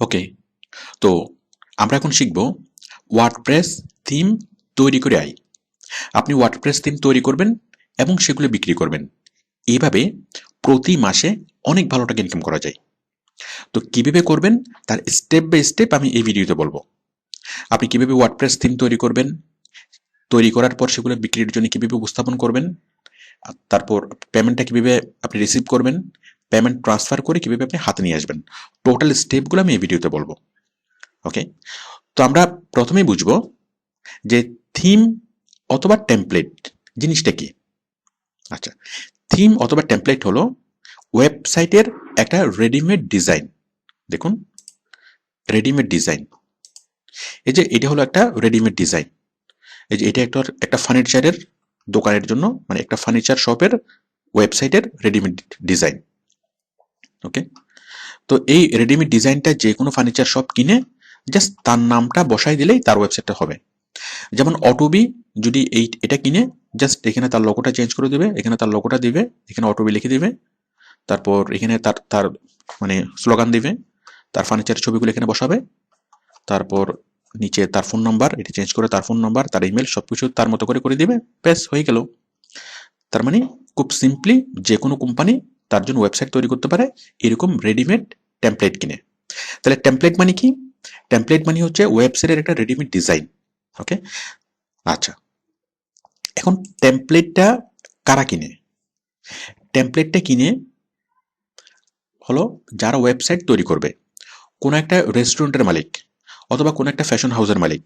ওকে, তো আমরা এখন শিখব ওয়ার্ডপ্রেস থিম তৈরি করে আই। আপনি ওয়ার্ডপ্রেস থিম তৈরি করবেন এবং সেগুলো বিক্রি করবেন। এইভাবে প্রতি মাসে অনেক ভালো টাকা ইনকাম করা যায়। তো কিভাবে করবেন তার স্টেপ বাই স্টেপ আমি এই ভিডিওতে বলবো। আপনি কিভাবে ওয়ার্ডপ্রেস থিম তৈরি করবেন, তৈরি করার পর সেগুলো বিক্রির জন্য কিভাবে উপস্থাপন করবেন, তারপর পেমেন্টটা কিভাবে আপনি রিসিভ করবেন, পেমেন্ট ট্রান্সফার করে কিভাবে আপনি হাতে নিয়ে আসবেন, টোটাল স্টেপগুলো আমি এই ভিডিওতে বলবো। ওকে, তো আমরা প্রথমেই বুঝবো যে থিম অথবা টেমপ্লেট জিনিসটা কি। আচ্ছা, থিম অথবা টেমপ্লেট হলো ওয়েবসাইটের একটা রেডিমেড ডিজাইন। দেখুন, রেডিমেড ডিজাইন, এই যে এটা হলো একটা রেডিমেড ডিজাইন। এই যে এটা একটা ফার্নিচারের দোকানের জন্য, মানে একটা ফার্নিচার শপের ওয়েবসাইটের রেডিমেড ডিজাইন। ওকে, তো এই রেডিমেড ডিজাইনটা যে কোনো ফার্নিচার শপ কিনে জাস্ট তার নামটা বসাই দিলেই তার ওয়েবসাইটটা হবে। যেমন অটোবি যদি এটা কিনে জাস্ট এখানে তার লোগোটা চেঞ্জ করে দেবে, এখানে তার লোগোটা দিবে, এখানে অটোবি লিখে দিবে, তারপর এখানে তার তার মানে স্লোগান দিবে, তার ফার্নিচারের ছবিগুলো এখানে বসাবে, তারপর নিচে তার ফোন নাম্বার এটা চেঞ্জ করে তার ফোন নাম্বার, তার ইমেল সবকিছু তার মতো করে দিবে, ব্যাস হয়ে গেল। তার মানে খুব সিম্পলি যে কোনো কোম্পানি তার জন্য ওয়েবসাইট তৈরি করতে পারে এরকম রেডিমেড টেমপ্লেট কিনে। তাহলে টেমপ্লেট মানে কি? টেমপ্লেট মানে হচ্ছে ওয়েবসাইটের একটা রেডিমেড ডিজাইন। ওকে, আচ্ছা, এখন টেমপ্লেটটা কারা কিনে? টেমপ্লেটটা কিনে হলো যারা ওয়েবসাইট তৈরি করবে, কোনো একটা রেস্টুরেন্টের মালিক অথবা কোনো একটা ফ্যাশন হাউসের মালিক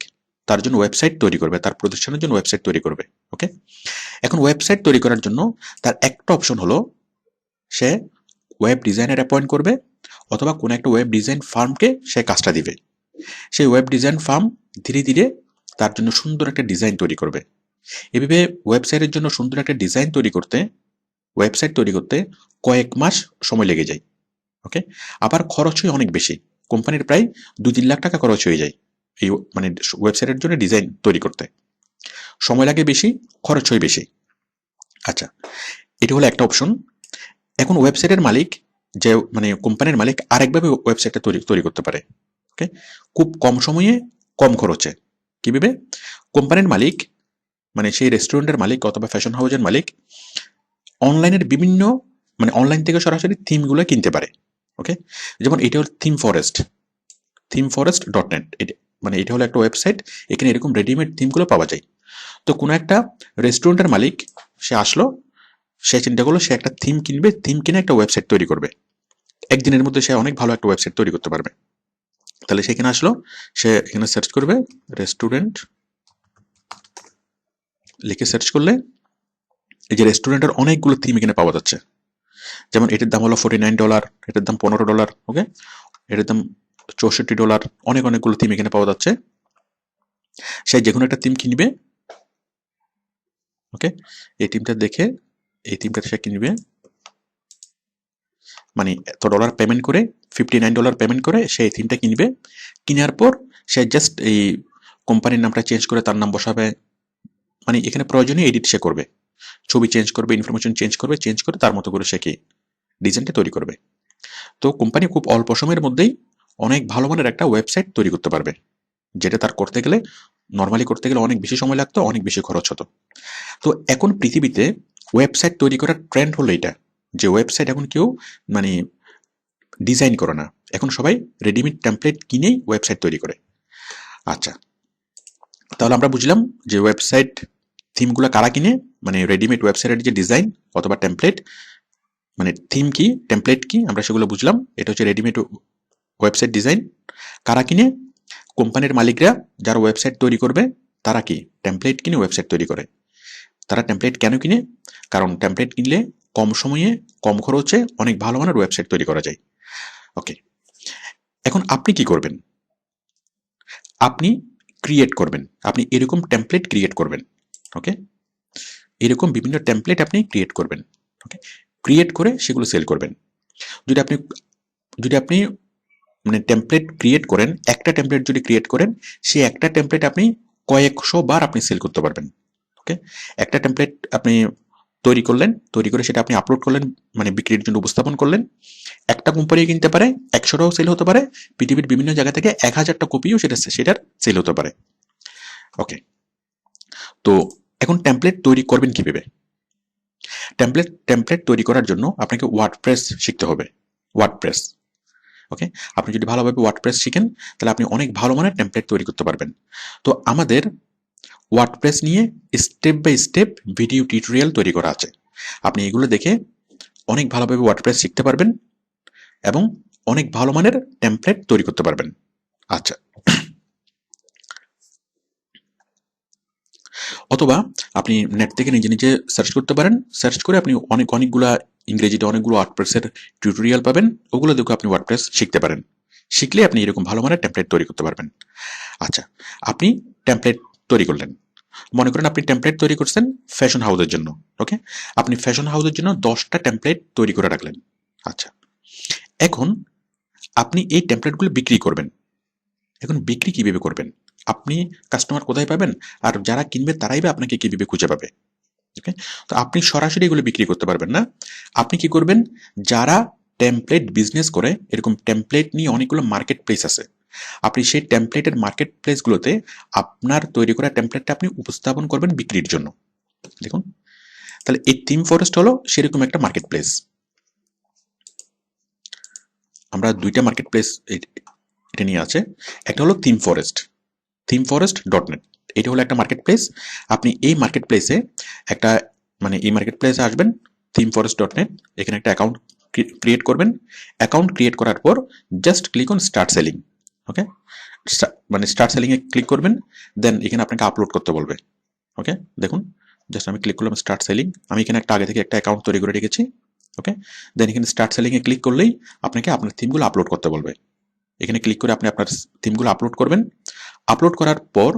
তার জন্য ওয়েবসাইট তৈরি করবে, তার প্রতিষ্ঠানের জন্য ওয়েবসাইট তৈরি করবে। ওকে, এখন ওয়েবসাইট তৈরি করার জন্য তার একটা অপশন হলো সে ওয়েব ডিজাইনার অ্যাপয়েন্ট করবে অথবা কোনো একটা ওয়েব ডিজাইন ফার্মকে সে কাজটা দিবে। সেই ওয়েব ডিজাইন ফার্ম ধীরে ধীরে তার জন্য সুন্দর একটা ডিজাইন তৈরি করবে। এভাবে ওয়েবসাইটের জন্য সুন্দর একটা ডিজাইন তৈরি করতে, ওয়েবসাইট তৈরি করতে কয়েক মাস সময় লেগে যায়। ওকে, আবার খরচ হয় অনেক বেশি, কোম্পানির প্রায় 2-3 লাখ টাকা খরচ হয়ে যায় এই মানে ওয়েবসাইটের জন্য ডিজাইন তৈরি করতে। সময় লাগে বেশি, খরচ হয় বেশি। আচ্ছা, এটা হলো একটা অপশন। এখন ওয়েবসাইটের মালিক, যে মানে কোম্পানির মালিক আরেকভাবে ওয়েবসাইটটা তৈরি করতে পারে। ওকে, খুব কম সময়ে কম খরচে। কিভাবে? কোম্পানির মালিক মানে সেই রেস্টুরেন্টের মালিক অথবা ফ্যাশন হাউসের মালিক অনলাইনের বিভিন্ন মানে অনলাইন থেকে সরাসরি থিমগুলো কিনতে পারে। ওকে, যেমন এটা হল themforest.net, মানে এটা হলো একটা ওয়েবসাইট, এখানে এরকম রেডিমেড থিমগুলো পাওয়া যায়। তো কোনো একটা রেস্টুরেন্টের মালিক সে আসলো, সে চিন্তা করলো সে একটা থিম কিনবে, থিম কিনে একটা ওয়েবসাইট তৈরি করবে, একদিনের মধ্যে সে অনেক ভালো একটা ওয়েবসাইট তৈরি করতে পারবে। তাহলে সেখানে আসলো, সে এখানে সার্চ করবে রেস্টুরেন্ট, লিখে সার্চ করলে এই যে রেস্টুরেন্টের অনেকগুলো থিম এখানে পাওয়া যাচ্ছে। যেমন এটার দাম হলো $49, এটার দাম $15, ওকে, এটার দাম $64, অনেকগুলো থিম এখানে পাওয়া যাচ্ছে। সে যে কোনো একটা থিম কিনবে। ওকে, এই থিমটা দেখে এই থিমটা সে কিনবে, মানে এত ডলার পেমেন্ট করে, $59 পেমেন্ট করে সে এই থিমটা কিনবে। কেনার পর সে জাস্ট এই কোম্পানির নামটা চেঞ্জ করে তার নাম বসাবে, মানে এখানে প্রয়োজনীয় এডিট সে করবে, ছবি চেঞ্জ করবে, ইনফরমেশন চেঞ্জ করে তার মতো করে সে কি ডিজাইনটা তৈরি করবে। তো কোম্পানি খুব অল্প সময়ের মধ্যেই অনেক ভালো মানের একটা ওয়েবসাইট তৈরি করতে পারবে, যেটা তার করতে গেলে নর্মালি করতে গেলে অনেক বেশি সময় লাগতো, অনেক বেশি খরচ হতো। তো এখন পৃথিবীতে ওয়েবসাইট তৈরি করার ট্রেন্ড হলো এটা, যে ওয়েবসাইট এখন কেউ মানে ডিজাইন করে না, এখন সবাই রেডিমেড টেমপ্লেট কিনেই ওয়েবসাইট তৈরি করে। আচ্ছা, তাহলে আমরা বুঝলাম যে ওয়েবসাইট থিমগুলো কারা কিনে, মানে রেডিমেড ওয়েবসাইটের যে ডিজাইন অথবা টেমপ্লেট, মানে থিম কি টেমপ্লেট কি আমরা সেগুলো বুঝলাম। এটা হচ্ছে রেডিমেড ওয়েবসাইট ডিজাইন। কারা কিনে? কোম্পানির মালিকরা যারা ওয়েবসাইট তৈরি করবে তারা কি টেমপ্লেট কিনে ওয়েবসাইট তৈরি করে। তারা টেমপ্লেট কেন কিনে? কারণ টেমপ্লেট কিনলে কম সময়ে কম খরচে অনেক ভালো মানের ওয়েবসাইট তৈরি করা যায়। ওকে, এখন আপনি কি করবেন? আপনি ক্রিয়েট করবেন, আপনি এরকম টেমপ্লেট ক্রিয়েট করবেন। ওকে, এরকম বিভিন্ন টেমপ্লেট আপনি ক্রিয়েট করবেন। ওকে, ক্রিয়েট করে সেগুলো সেল করবেন। যদি আপনি যদি আপনি মানে টেমপ্লেট ক্রিয়েট করেন, একটা টেমপ্লেট যদি ক্রিয়েট করেন, সেই একটা টেমপ্লেট আপনি কয়েকশো বার আপনি সেল করতে পারবেন। ওকে, একটা টেমপ্লেট আপনি তৈরি করলেন, তৈরি করে সেটা আপনি আপলোড করলেন, মানে বিক্রির জন্য উপস্থাপন করলেন। একটা কোম্পানি কিনতে পারে, 100টাও সেল হতে পারে, পৃথিবীর বিভিন্ন জায়গা থেকে 1000টা কপিও সেটার সেল হতে পারে। ওকে, তো এখন টেমপ্লেট তৈরি করবেন কিভাবে? টেমপ্লেট তৈরি করার জন্য আপনাকে ওয়ার্ডপ্রেস শিখতে হবে। ওয়ার্ডপ্রেস, ওকে। আপনি যদি ভালোভাবে ওয়ার্ডপ্রেস শিখেন তাহলে আপনি অনেক ভালো মানের টেমপ্লেট তৈরি করতে পারবেন। তো আমাদের ওয়ার্ডপ্রেস নিয়ে step by step video tutorial তৈরি করা আছে। আপনি এগুলো দেখে অনেক ভালোভাবে ওয়ার্ডপ্রেস শিখতে পারবেন এবং অনেক ভালো মানের টেমপ্লেট তৈরি করতে পারবেন। আচ্ছা, অথবা আপনি নেট থেকে নিজে নিজে সার্চ করতে পারেন। সার্চ করে আপনি অনেকগুলা ইংরেজিতে অনেকগুলো ওয়ার্ডপ্রেসের টিউটোরিয়াল পাবেন, ওগুলো দেখে আপনি ওয়ার্ডপ্রেস শিখতে পারেন। শিখলে আপনি এরকম ভালো মানের টেমপ্লেট তৈরি করতে পারবেন। আচ্ছা, আপনি টেমপ্লেট তৈরি করলেন, মনে করেন আপনি টেমপ্লেট তৈরি করছেন ফ্যাশন হাউসের জন্য। ওকে, আপনি ফ্যাশন হাউসের জন্য 10টা টেমপ্লেট তৈরি করে রাখলেন। আচ্ছা, এখন আপনি এই টেমপ্লেটগুলো বিক্রি করবেন। এখন বিক্রি কিভাবে করবেন? আপনি কাস্টমার কোথায় পাবেন, আর যারা কিনবে তারাই বা আপনাকে কিভাবে খুঁজে পাবে? ওকে, তো আপনি সরাসরি এগুলো বিক্রি করতে পারবেন না। আপনি কি করবেন, যারা টেমপ্লেট বিজনেস করে, এরকম টেমপ্লেট নিয়ে অনেকগুলো মার্কেট প্লেস আছে, আপনি সেই টেমপ্লেটের মার্কেট প্লেসগুলোতে আপনার তৈরি করা টেমপ্লেটটা আপনি উপস্থাপন করবেন বিক্রির জন্য। দেখুন, তাহলে এই থিম ফরেস্ট হলো সেরকম একটা মার্কেট প্লেস। আমরা দুইটা মার্কেট প্লেস এটা নিয়ে আছে। একটা হলো theme forest.net, এটা হলো একটা মার্কেট প্লেস। আপনি এই মার্কেট প্লেসে একটা, মানে এই মার্কেট প্লেসে আসবেন theme forest.net, এখানে একটা অ্যাকাউন্ট ক্রিয়েট করবেন। অ্যাকাউন্ট ক্রিয়েট করার পর just click on start selling. Okay, মানে স্টার্ট সেলিং এ ক্লিক করবেন, দেন এখানে আপনাকে আপলোড করতে বলবে। ওকে, দেখুন, জাস্ট আমি ক্লিক করলাম স্টার্ট সেলিং। আমি এখানে আগে থেকে একটা অ্যাকাউন্ট তৈরি করে রেখেছি। ওকে, দেন এখানে স্টার্ট সেলিং এ ক্লিক করলেই আপনাকে আপনার থিমগুলো আপলোড করতে বলবে। এখানে ক্লিক করে আপনি আপনার থিমগুলো আপলোড করবেন। আপলোড করার পর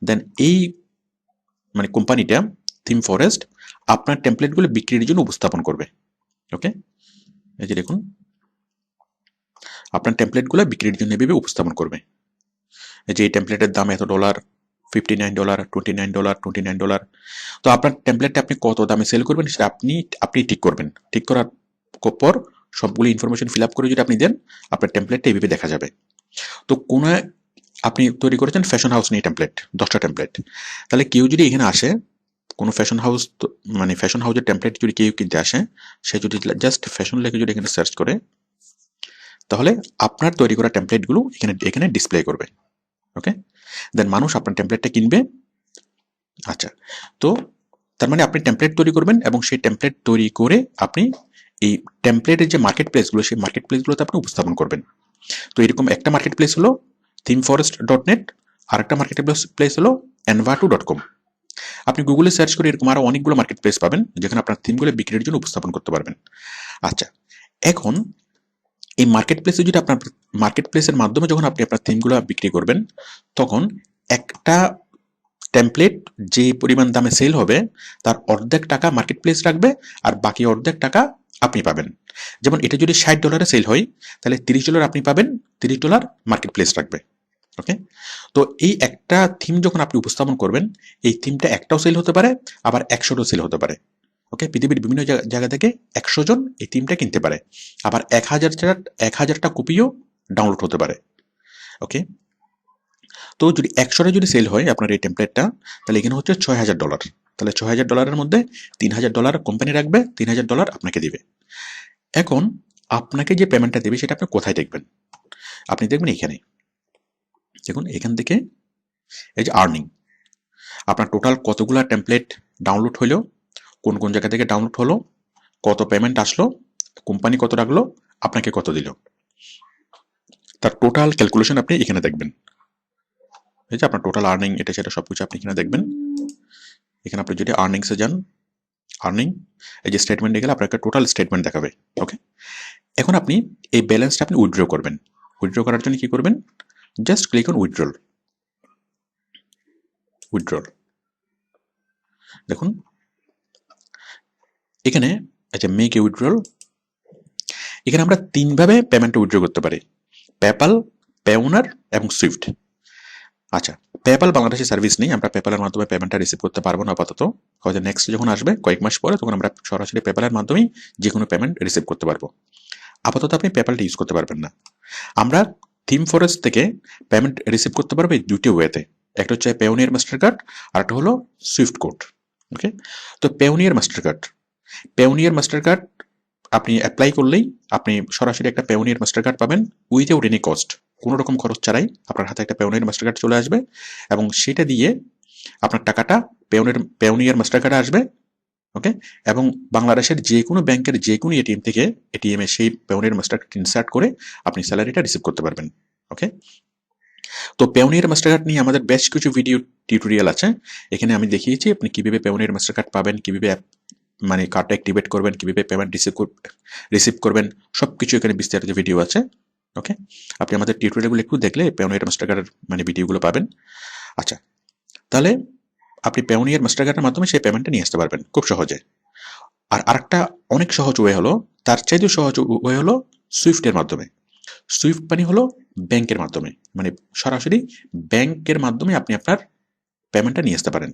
দেন এই, মানে কোম্পানিটা থিম ফরেস্ট আপনার টেমপ্লেটগুলো বিক্রির জন্য উপস্থাপন করবে। ওকে, এই যে দেখুন, আপনার টেমপ্লেটগুলো বিক্রির জন্য এভাবে উপস্থাপন করবে। এই যে এই টেমপ্লেটের দাম এত ডলার, $59, $29, $29। তো আপনার টেমপ্লেটটা আপনি কত দামে সেল করবেন সেটা আপনি ঠিক করবেন। ঠিক করার পর সবগুলো ইনফরমেশন ফিল আপ করে যদি আপনি দেন, আপনার টেমপ্লেটটা এইভাবে দেখা যাবে। তো কোনো, আপনি তৈরি করেছেন ফ্যাশন হাউস নিয়ে টেমপ্লেট, 10টা টেমপ্লেট। তাহলে কেউ যদি এখানে আসে, কোনো ফ্যাশন হাউস, মানে ফ্যাশন হাউসের টেমপ্লেট যদি কেউ কিনতে আসে, সে যদি জাস্ট ফ্যাশন লেখে যদি এখানে সার্চ করে, তাহলে আপনার তৈরি করা টেমপ্লেটগুলো এখানে ডিসপ্লে করবে। ওকে, দেন মানুষ আপনার টেমপ্লেটটা কিনবে। আচ্ছা, তো তার মানে আপনি টেমপ্লেট তৈরি করবেন এবং সেই টেমপ্লেট তৈরি করে আপনি এই টেমপ্লেটের যে মার্কেট প্লেসগুলো, সেই মার্কেট প্লেসগুলোতে আপনি উপস্থাপন করবেন। তো এরকম একটা মার্কেট প্লেস হলো themforest.net, আর একটা মার্কেট প্লেস হলো enva2.com। আপনি গুগলে সার্চ করে এরকম আরো অনেকগুলো মার্কেট প্লেস পাবেন যেখানে আপনার থিমগুলো বিক্রির জন্য উপস্থাপন করতে পারবেন। আচ্ছা, এখন এই মার্কেট প্লেসে যদি আপনার মার্কেট প্লেসের মাধ্যমে যখন আপনি আপনার থিমগুলো বিক্রি করবেন, তখন একটা টেমপ্লেট যে পরিমাণ দামে সেল হবে তার অর্ধেক টাকা মার্কেট প্লেস রাখবে, আর বাকি অর্ধেক টাকা আপনি পাবেন। যেমন এটা যদি $60 সেল হয়, তাহলে $30 আপনি পাবেন, $30 মার্কেট প্লেস রাখবে। ওকে, তো এই একটা থিম যখন আপনি উপস্থাপন করবেন, এই থিমটা একটাও সেল হতে পারে, আবার 100টাও সেল হতে পারে। ওকে, পৃথিবীর বিভিন্ন জায়গা থেকে 100 জন এই থিমটা কিনতে পারে, আবার 1000টা কপিও ডাউনলোড হতে পারে। ওকে, তো যদি 100টা যদি সেল হয় আপনার এই টেমপ্লেটটা, তাহলে এখানে হচ্ছে $6000। তাহলে $6000-এর মধ্যে $3000 কোম্পানি রাখবে, $3000 আপনাকে দিবে। এখন আপনাকে যে পেমেন্টটা দেবে সেটা আপনি কোথায় দেখবেন? আপনি দেখবেন এখানে, দেখুন এখান থেকে এই যে আর্নিং, আপনার টোটাল কতগুলা টেমপ্লেট ডাউনলোড হলো, কোন কোন জায়গা থেকে ডাউনলোড হলো, কত পেমেন্ট আসলো, কোম্পানি কত রাখলো, আপনাকে কত দিল, তার টোটাল ক্যালকুলেশন আপনি এখানে দেখবেন। এই যে আপনার টোটাল আর্নিং, এটা সেটা সবকিছু আপনি এখানে দেখবেন। এখানে আপনি যদি আর্নিংসে যান, আর্নিং, এই যে স্টেটমেন্টে গেলে আপনাকে টোটাল স্টেটমেন্ট দেখাবে। ওকে, এখন আপনি এই ব্যালেন্সটা আপনি উইথড্র করবেন। উইথড্র করার জন্য কি করবেন, জাস্ট ক্লিক অন উইথড্রল। দেখুন এখানে আচ্ছা, মেক এ উইথড্রল, এখানে আমরা 3 ভাবে পেমেন্ট উইথড্র করতে পারি, পেপ্যাল, পেওনার এবং সুইফট। আচ্ছা, পেপ্যাল বাংলাদেশে সার্ভিস নেই, আমরা পেপ্যালের মাধ্যমে পেমেন্টটা রিসিভ করতে পারবো না আপাতত। হয়তো নেক্সট যখন আসবে কয়েক মাস পরে, তখন আমরা সরাসরি পেপ্যালের মাধ্যমেই যে কোনো পেমেন্ট রিসিভ করতে পারবো। আপাতত আপনি পেপ্যালটা ইউজ করতে পারবেন না। আমরা থিম ফরেস্ট থেকে পেমেন্ট রিসিভ করতে পারবো এই দুটি ওয়েতে। একটা হচ্ছে পেওনিয়ার মাস্টার কার্ড, আর একটা হলো সুইফট কোড। ওকে, তো পেওনিয়ার মাস্টার কার্ড আপনি অ্যাপ্লাই করলেই আপনি সরাসরি একটা পেওনিয়ার মাস্টার কার্ড পাবেন উইথআউট এনি কস্ট। কোনো রকম খরচ ছাড়াই আপনার হাতে একটা পেওনিয়ার মাস্টার কার্ড চলে আসবে, এবং সেটা দিয়ে আপনার টাকাটা পেওনিয়ার মাস্টার কার্ডে আসবে। ওকে, এবং বাংলাদেশের যে কোনো ব্যাংকের যে কোনো এটিএম থেকে এটিএমে সেই পেওনিয়ার মাস্টার কার্ড ইনসার্ট করে আপনি স্যালারিটা রিসিভ করতে পারবেন। ওকে, তো পেওনিয়ার মাস্টার কার্ড নিয়ে আমাদের বেশ কিছু ভিডিও টিউটোরিয়াল আছে। এখানে আমি দেখিয়েছি আপনি কিভাবে পেওনিয়ার মাস্টার কার্ড পাবেন, কিভাবে মানে কার্ডটা অ্যাক্টিভেট করবেন, কিভাবে পেমেন্ট রিসিভ করবেন, সবকিছু এখানে বিস্তারিত ভিডিও আছে। ওকে, আপনি আমাদের টিউটোরিয়ালগুলো একটু দেখলে পেওনিয়ার মাস্টার কার্ডের মানে ভিডিওগুলো পাবেন। আচ্ছা, তাহলে আপনি পেওনিয়ার মাস্টার কার্ডের মাধ্যমে সেই পেমেন্টটা নিয়ে আসতে পারবেন খুব সহজে। আর আরেকটা অনেক সহজ ওয়ে হলো, তার চাইতেও সহজ ওয়ে হলো সুইফটের মাধ্যমে। সুইফট মানে হলো ব্যাংকের মাধ্যমে, মানে সরাসরি ব্যাংকের মাধ্যমে আপনি আপনার পেমেন্টটা নিয়ে আসতে পারেন।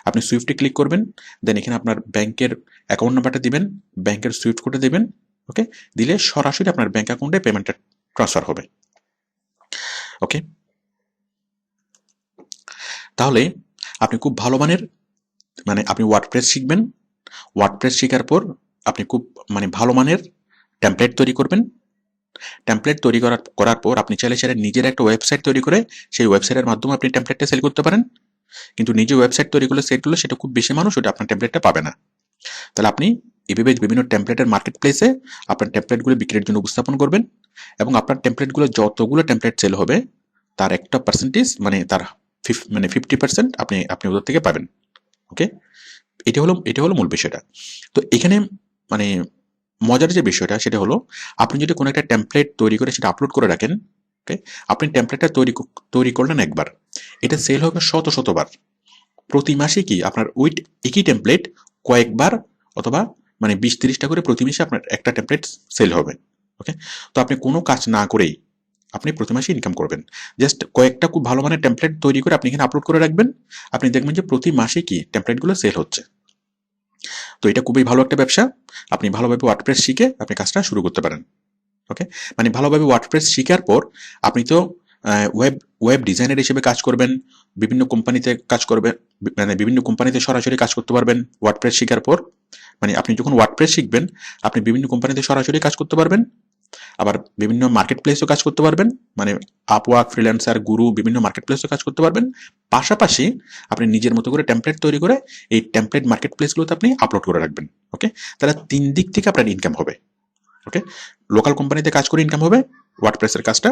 আপনি সুইফটে ক্লিক করবেন, দেন এখানে আপনার ব্যাংকের অ্যাকাউন্ট নাম্বারটা দিবেন, ব্যাংকের সুইফট কোডটা দিবেন। ওকে, দিলে সরাসরি আপনার ব্যাংক অ্যাকাউন্টে পেমেন্টটা ট্রান্সফার হবে। ওকে, তাহলে আপনি খুব ভালো মানের মানে আপনি ওয়ার্ডপ্রেস শিখবেন। ওয়ার্ডপ্রেস শেখার পর আপনি খুব মানে ভালো মানের টেমপ্লেট তৈরি করবেন। টেমপ্লেট তৈরি করার পর আপনি চাইলে নিজের একটা ওয়েবসাইট তৈরি করে সেই ওয়েবসাইটের মাধ্যমে আপনি টেমপ্লেটটা সেল করতে পারেন। কিন্তু নিজে ওয়েবসাইট তৈরি করলে সেট করলে সেটা খুব বেশি মানুষ ওটা আপনার টেমপ্লেটটা পাবে না। তাহলে আপনি এভাবে বিভিন্ন টেমপ্লেটের মার্কেট প্লেসে আপনার টেমপ্লেটগুলো বিক্রির জন্য উপস্থাপন করবেন, এবং আপনার টেমপ্লেটগুলো যতগুলো টেমপ্লেট সেল হবে তার একটা পার্সেন্টেজ মানে তার 50% আপনি আপনি ওদের থেকে পাবেন। ওকে, এটা হলো মূল বিষয়টা। তো এখানে মানে মজার যে বিষয়টা সেটা হলো, আপনি যদি কোনো একটা টেমপ্লেট তৈরি করে সেটা আপলোড করে রাখেন, ওকে, আপনি টেমপ্লেটটা তৈরি করলেন একবার, এটা সেল হবে শতবার। প্রতি মাসে কি আপনার ওই একই টেমপ্লেট কয়েকবার, অথবা মানে 20-30টা করে প্রতি মাসে আপনার একটা টেমপ্লেট সেল হবে। ওকে, তো আপনি কোনো কাজ না করেই আপনি প্রতি মাসে ইনকাম করবেন। জাস্ট কয়েকটা খুব ভালো মানের টেমপ্লেট তৈরি করে আপনি এখানে আপলোড করে রাখবেন, আপনি দেখবেন যে প্রতি মাসে কি টেমপ্লেটগুলো সেল হচ্ছে। তো এটা খুবই ভালো একটা ব্যবসা। আপনি ভালোভাবে ওয়ার্ডপ্রেস শিখে আপনি কাজটা শুরু করতে পারেন। ওকে, মানে ভালোভাবে ওয়ার্ডপ্রেস শিখার পর আপনি তো ওয়েব ডিজাইনার হিসেবে কাজ করবেন, বিভিন্ন কোম্পানিতে কাজ করবেন, মানে বিভিন্ন কোম্পানিতে সরাসরি কাজ করতে পারবেন ওয়ার্ডপ্রেস শিখার পর। মানে আপনি যখন ওয়ার্ডপ্রেস শিখবেন আপনি বিভিন্ন কোম্পানিতে সরাসরি কাজ করতে পারবেন, আবার বিভিন্ন মার্কেট প্লেসেও কাজ করতে পারবেন, মানে আপওয়ার্ক, ফ্রিল্যান্সার, গুরু, বিভিন্ন মার্কেট প্লেসেও কাজ করতে পারবেন। পাশাপাশি আপনি নিজের মতো করে টেমপ্লেট তৈরি করে এই টেমপ্লেট মার্কেট প্লেসগুলোতে আপনি আপলোড করে রাখবেন। ওকে, তাহলে 3 দিক থেকে আপনার ইনকাম হবে। ওকে, লোকাল কোম্পানিতে কাজ করে ইনকাম হবে ওয়ার্ডপ্রেসের কাজটা,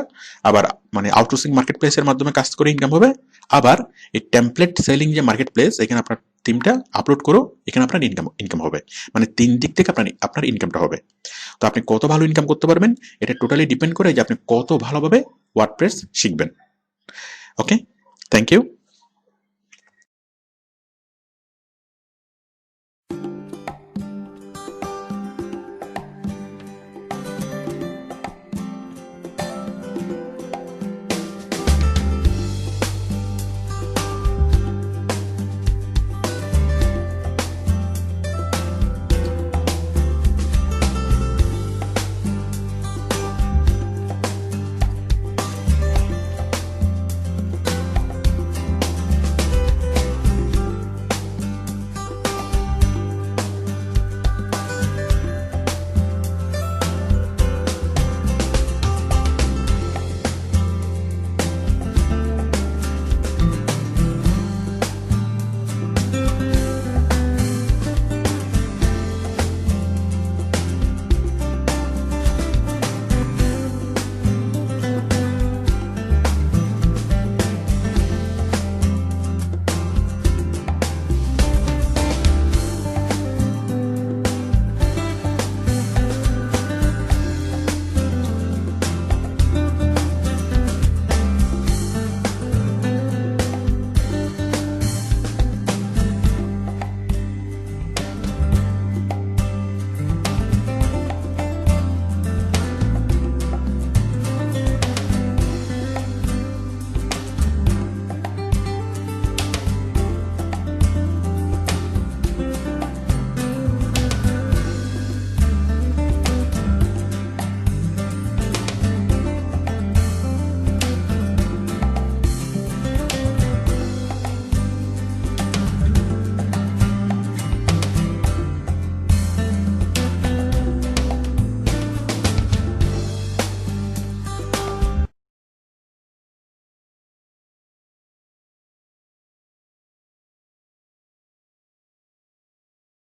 আবার মানে আউটসোর্সিং মার্কেট প্লেসের মাধ্যমে কাজ করে ইনকাম হবে, আবার এই টেমপ্লেট সেলিং যে মার্কেট প্লেস এখানে আপনার থিমটা আপলোড করো, এখানে আপনার ইনকাম হবে। মানে 3 দিক থেকে আপনার ইনকামটা হবে। তো আপনি কত ভালো ইনকাম করতে পারবেন এটা টোটালি ডিপেন্ড করে যে আপনি কত ভালোভাবে ওয়ার্ডপ্রেস শিখবেন। ওকে, থ্যাংক ইউ।